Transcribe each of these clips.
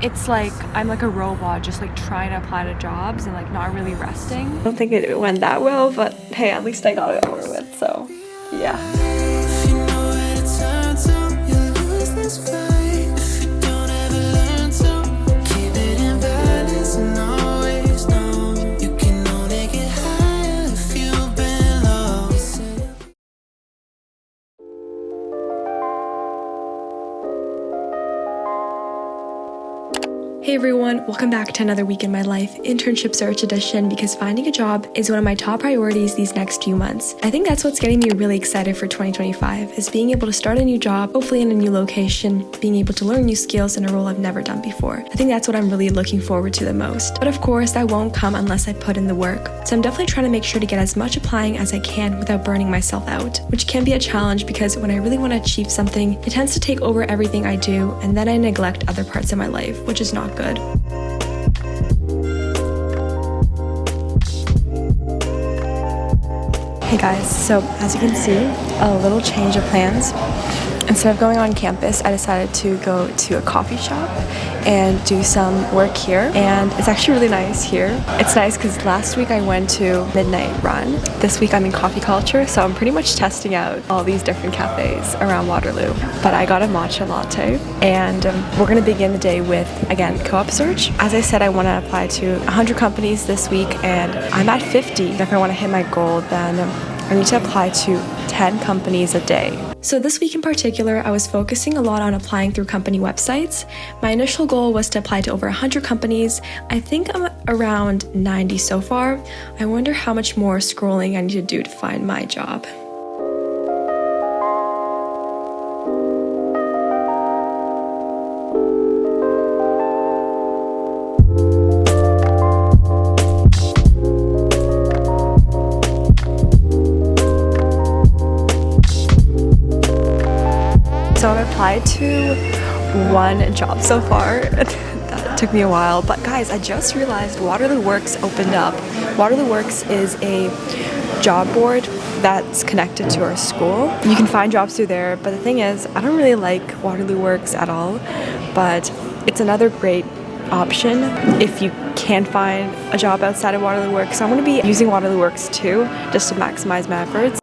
It's like I'm like a robot just like trying to apply to jobs and like not really resting. I don't think it went that well, but hey, at least I got it over with, so yeah. Hey everyone, welcome back to another week in my life, Internship Search Edition, because finding a job is one of my top priorities these next few months. I think that's what's getting me really excited for 2025, is being able to start a new job, hopefully in a new location, being able to learn new skills in a role I've never done before. I think that's what I'm really looking forward to the most. But of course, that won't come unless I put in the work. So I'm definitely trying to make sure to get as much applying as I can without burning myself out, which can be a challenge because when I really want to achieve something, it tends to take over everything I do, and then I neglect other parts of my life, which is not good. Hey guys, so as you can see, a little change of plans. Instead of going on campus, I decided to go to a coffee shop and do some work here, and it's actually really nice here. It's nice because last week I went to Midnight Run. This week I'm in coffee culture, so I'm pretty much testing out all these different cafes around Waterloo. But I got a matcha latte, and we're going to begin the day with, again, co-op search. As I said, I want to apply to 100 companies this week, and I'm at 50. If I want to hit my goal, then I need to apply to 10 companies a day. So this week in particular, I was focusing a lot on applying through company websites. My initial goal was to apply to over 100 companies. I think I'm around 90 so far. I wonder how much more scrolling I need to do to find my job. So I've applied to one job so far. That took me a while, but guys, I just realized Waterloo Works opened up. Waterloo Works is a job board that's connected to our school. You can find jobs through there, but the thing is, I don't really like Waterloo Works at all, but it's another great option if you can't find a job outside of Waterloo Works. So I'm going to be using Waterloo Works too, just to maximize my efforts.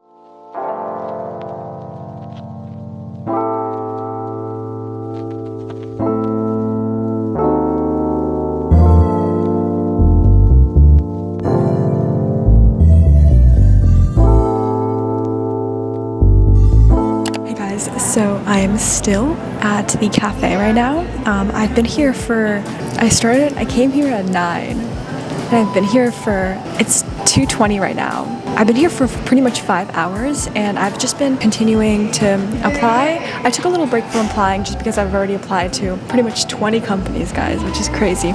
So I'm still at the cafe right now. I've been here I came here at 9, and I've been here it's 2:20 right now. I've been here for pretty much 5 hours, and I've just been continuing to apply. I took a little break from applying just because I've already applied to pretty much 20 companies, guys, which is crazy.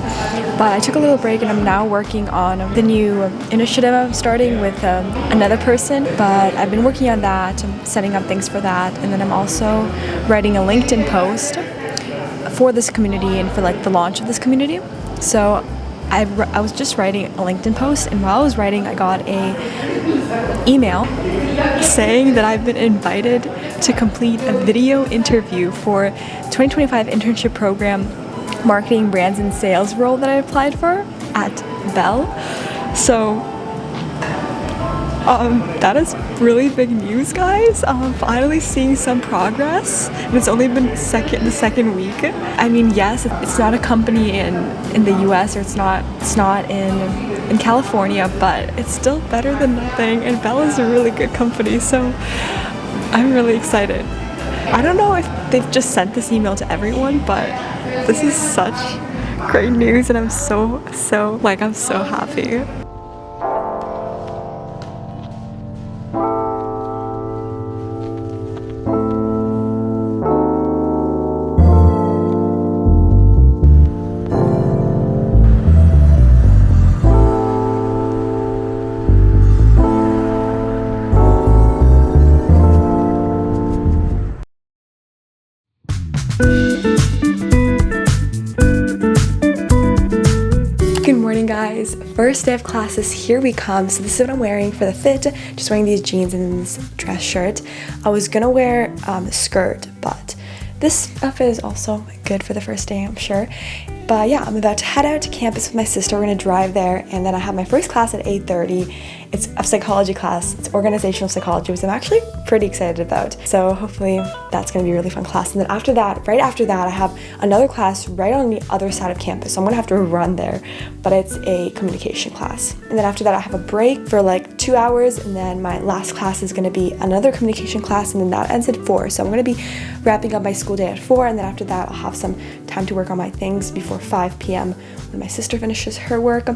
But I took a little break, and I'm now working on the new initiative I'm starting with another person. But I've been working on that, and setting up things for that, and then I'm also writing a LinkedIn post for this community and for like the launch of this community. So I was just writing a LinkedIn post, and while I was writing, I got a email saying that I've been invited to complete a video interview for 2025 internship program marketing, brands, and sales role that I applied for at Bell. So that is really big news, guys. Finally seeing some progress, and it's only been the second week. I mean, yes, it's not a company in the US, or it's not in California, but it's still better than nothing, and Bell is a really good company, so I'm really excited. I don't know if they've just sent this email to everyone, but this is such great news, and I'm so happy. Good morning, guys. First day of classes, here we come. So this is what I'm wearing for the fit. Just wearing these jeans and this dress shirt. I was gonna wear a skirt, but this outfit is also good for the first day, I'm sure. But yeah, I'm about to head out to campus with my sister. We're gonna drive there, and then I have my first class at 8:30. It's a psychology class. It's organizational psychology, which I'm actually pretty excited about. So hopefully that's gonna be a really fun class. And then after that, right after that, I have another class right on the other side of campus. So I'm gonna have to run there, but it's a communication class. And then after that, I have a break for like 2 hours, and then my last class is gonna be another communication class, and then that ends at 4. So I'm gonna be wrapping up my school day at 4, and then after that, I'll have some time to work on my things before 5 p.m. when my sister finishes her work.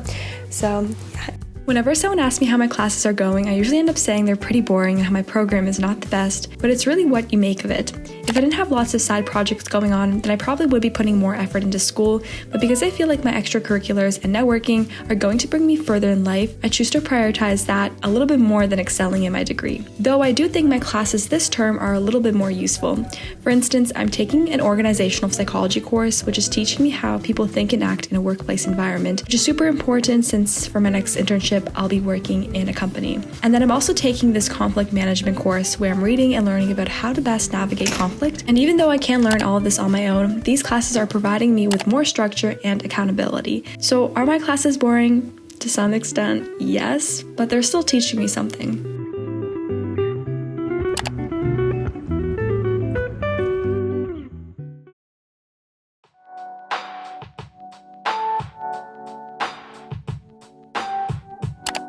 So yeah. Whenever someone asks me how my classes are going, I usually end up saying they're pretty boring and how my program is not the best, but it's really what you make of it. If I didn't have lots of side projects going on, then I probably would be putting more effort into school, but because I feel like my extracurriculars and networking are going to bring me further in life, I choose to prioritize that a little bit more than excelling in my degree. Though I do think my classes this term are a little bit more useful. For instance, I'm taking an organizational psychology course, which is teaching me how people think and act in a workplace environment, which is super important since for my next internship, I'll be working in a company. And then I'm also taking this conflict management course where I'm reading and learning about how to best navigate conflict. And even though I can learn all of this on my own, these classes are providing me with more structure and accountability. So are my classes boring? To some extent, yes, but they're still teaching me something.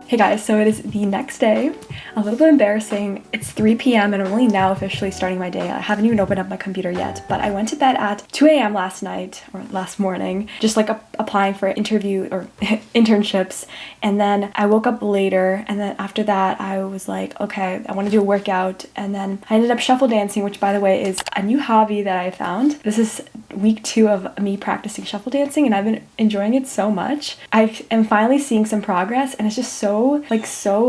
Hey guys, so it is the next day. A little bit embarrassing. It's 3 p.m. and I'm only now officially starting my day. I haven't even opened up my computer yet, but I went to bed at 2 a.m. last night, or last morning, just like applying for interview or internships. And then I woke up later, and then after that I was like, okay, I want to do a workout. And then I ended up shuffle dancing, which by the way is a new hobby that I found. This is week 2 of me practicing shuffle dancing, and I've been enjoying it so much. I am finally seeing some progress, and it's just so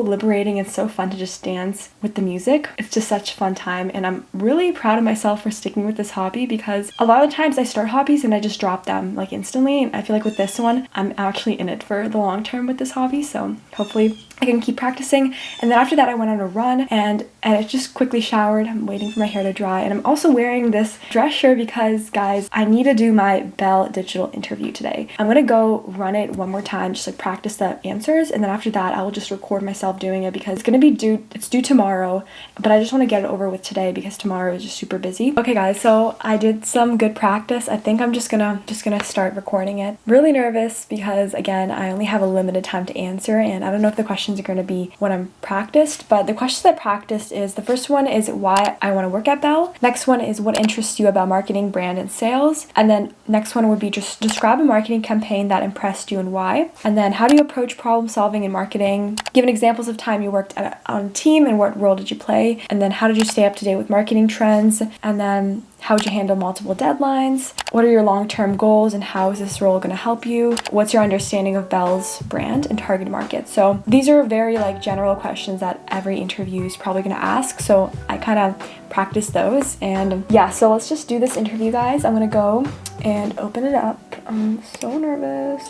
liberating and so fun to just dance with the music. It's just such a fun time, and I'm really proud of myself for sticking with this hobby, because a lot of times I start hobbies and I just drop them like instantly, and I feel like with this one I'm actually in it for the long term with this hobby, so hopefully I can keep practicing. And then after that I went on a run, and I just quickly showered. I'm waiting for my hair to dry, and I'm also wearing this dress shirt because, guys, I need to do my Bell digital interview today. I'm gonna go run it one more time, just like practice the answers, and then after that I will just record myself doing it because it's due tomorrow, but I just want to get it over with today because tomorrow is just super busy. Okay guys, so I did some good practice. I think I'm just gonna start recording it. Really nervous because again, I only have a limited time to answer, and I don't know if the questions are going to be what I'm practiced, but the questions I practiced is, the first one is why I want to work at Bell. Next one is what interests you about marketing, brand, and sales. And then next one would be just describe a marketing campaign that impressed you and why. And then how do you approach problem solving in marketing? Given examples of time you worked on a team and what role did you play? And then how did you stay up to date with marketing trends? And then how would you handle multiple deadlines? What are your long-term goals and how is this role going to help you? What's your understanding of Bell's brand and target market? So these are very like general questions that every interview is probably going to ask. So I kind of practice those, and yeah, so let's just do this interview, guys. I'm going to go and open it up. I'm so nervous.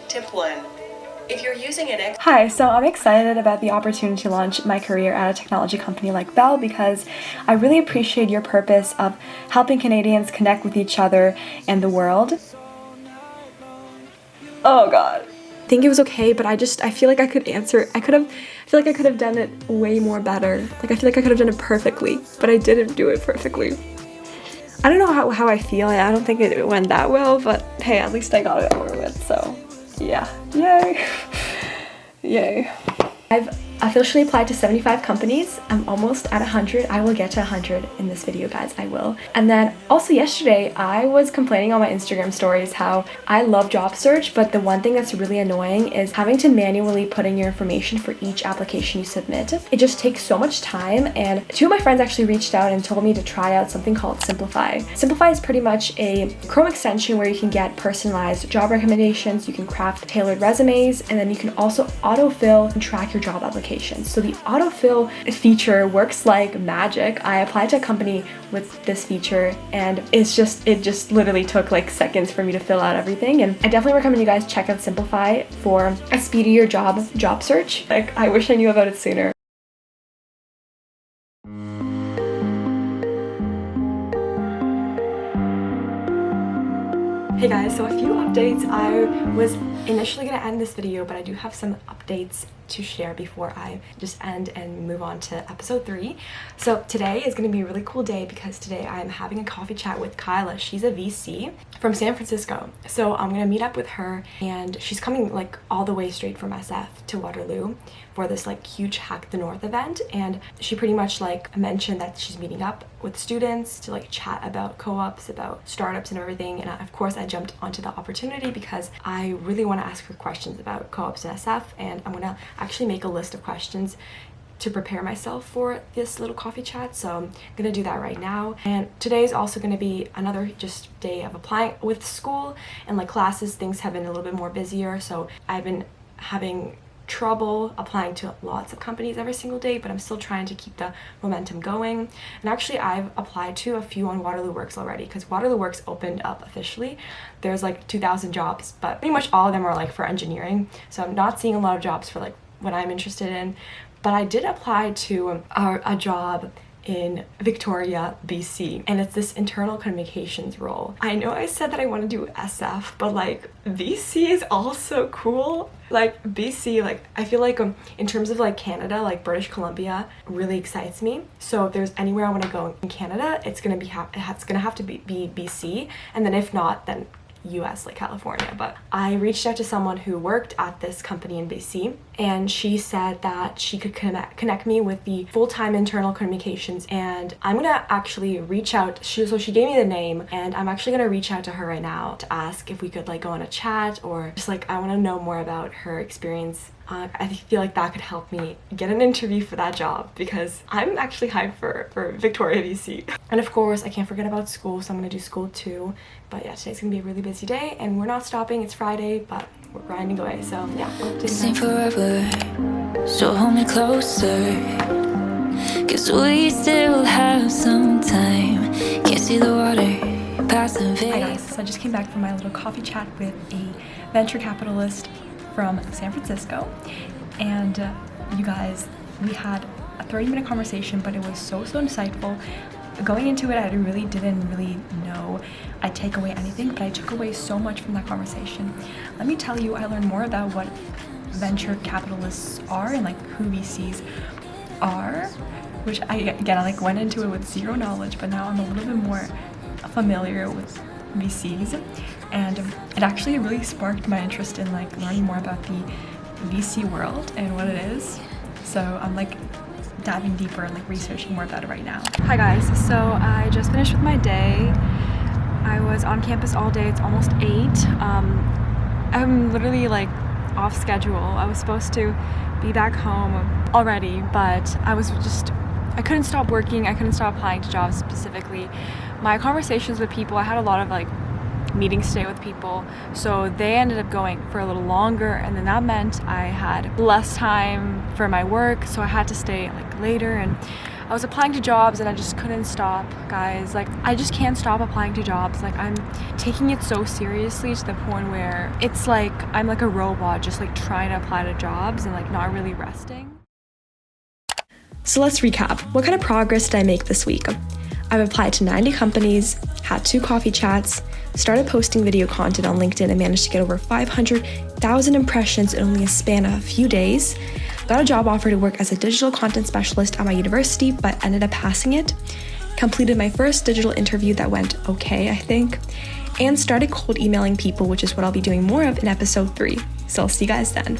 Tip 1. If you're using an Hi, so I'm excited about the opportunity to launch my career at a technology company like Bell because I really appreciate your purpose of helping Canadians connect with each other and the world. Oh god. I think it was okay, but I feel like I could answer. I feel like I could have done it way more better. Like I feel like I could have done it perfectly, but I didn't do it perfectly. I don't know how I feel. I don't think it went that well, but hey, at least I got it over with, so yeah. Yay. Yay. I've officially applied to 75 companies. I'm almost at 100. I will get to 100 in this video, guys. I will. And then also yesterday, I was complaining on my Instagram stories how I love job search, but the one thing that's really annoying is having to manually put in your information for each application you submit. It just takes so much time, and 2 of my friends actually reached out and told me to try out something called Simplify. Simplify is pretty much a Chrome extension where you can get personalized job recommendations, you can craft tailored resumes, and then you can also autofill and track your job application. So the autofill feature works like magic. I applied to a company with this feature, and it just literally took like seconds for me to fill out everything. And I definitely recommend you guys check out Simplify for a speedier job search. Like, I wish I knew about it sooner. Hey guys, so a few updates. I was initially going to end this video, but I do have some updates to share before I just end and move on to episode 3. So today is going to be a really cool day because today I'm having a coffee chat with Kyla. She's a VC from San Francisco. So I'm going to meet up with her, and she's coming like all the way straight from SF to Waterloo for this like huge Hack the North event. And she pretty much like mentioned that she's meeting up with students to like chat about co-ops, about startups and everything. And of course I jumped onto the opportunity because I really want to ask her questions about co-ops in SF, and I'm going to actually make a list of questions to prepare myself for this little coffee chat. So I'm gonna do that right now. And today is also gonna be another just day of applying with school and like classes. Things have been a little bit more busier, so I've been having trouble applying to lots of companies every single day, but I'm still trying to keep the momentum going. And actually I've applied to a few on Waterloo Works already, because Waterloo Works opened up officially. There's like 2,000 jobs, but pretty much all of them are like for engineering, so I'm not seeing a lot of jobs for like what I'm interested in. But I did apply to a job in Victoria, BC, and it's this internal communications role. I know I said that I want to do SF, but like BC is also cool. Like BC, like I feel like in terms of like Canada, like British Columbia really excites me. So if there's anywhere I want to go in Canada, it's gonna have to be BC, and then if not, then US, like California. But I reached out to someone who worked at this company in BC, and she said that she could connect me with the full-time internal communications, and I'm gonna actually reach out. So she gave me the name, and I'm actually gonna reach out to her right now to ask if we could like go on a chat, or just like I want to know more about her experience. I feel like that could help me get an interview for that job, because I'm actually hyped for Victoria, BC. And of course, I can't forget about school, so I'm gonna do school too. But yeah, today's gonna be a really busy day, and we're not stopping. It's Friday, but we're grinding away. So yeah, same forever, so hold me closer, 'cause we still have some time. Can't see the water passing. Hi guys, so I just came back from my little coffee chat with a venture capitalist from San Francisco, and you guys, we had a 30-minute conversation, but it was so insightful. Going into it, I didn't really know I'd take away anything, but I took away so much from that conversation. Let me tell you, I learned more about what venture capitalists are and like who VCs are, which I like went into it with zero knowledge, but now I'm a little bit more familiar with VCs, and it actually really sparked my interest in like learning more about the VC world and what it is. So I'm like diving deeper and like researching more about it right now. Hi guys, so I just finished with my day. I was on campus all day. It's almost 8. I'm literally like off schedule. I was supposed to be back home already, but I couldn't stop working. I couldn't stop applying to jobs specifically. My conversations with people, I had a lot of like meetings today with people, so they ended up going for a little longer, and then that meant I had less time for my work, so I had to stay like later, and I was applying to jobs and I just couldn't stop, guys. Like I just can't stop applying to jobs. Like I'm taking it so seriously to the point where it's like I'm like a robot just like trying to apply to jobs and like not really resting. So let's recap. What kind of progress did I make this week? I've applied to 90 companies, had 2 coffee chats, started posting video content on LinkedIn and managed to get over 500,000 impressions in only a span of a few days. Got a job offer to work as a digital content specialist at my university, but ended up passing it. Completed my first digital interview that went okay, I think. And started cold emailing people, which is what I'll be doing more of in episode 3. So I'll see you guys then.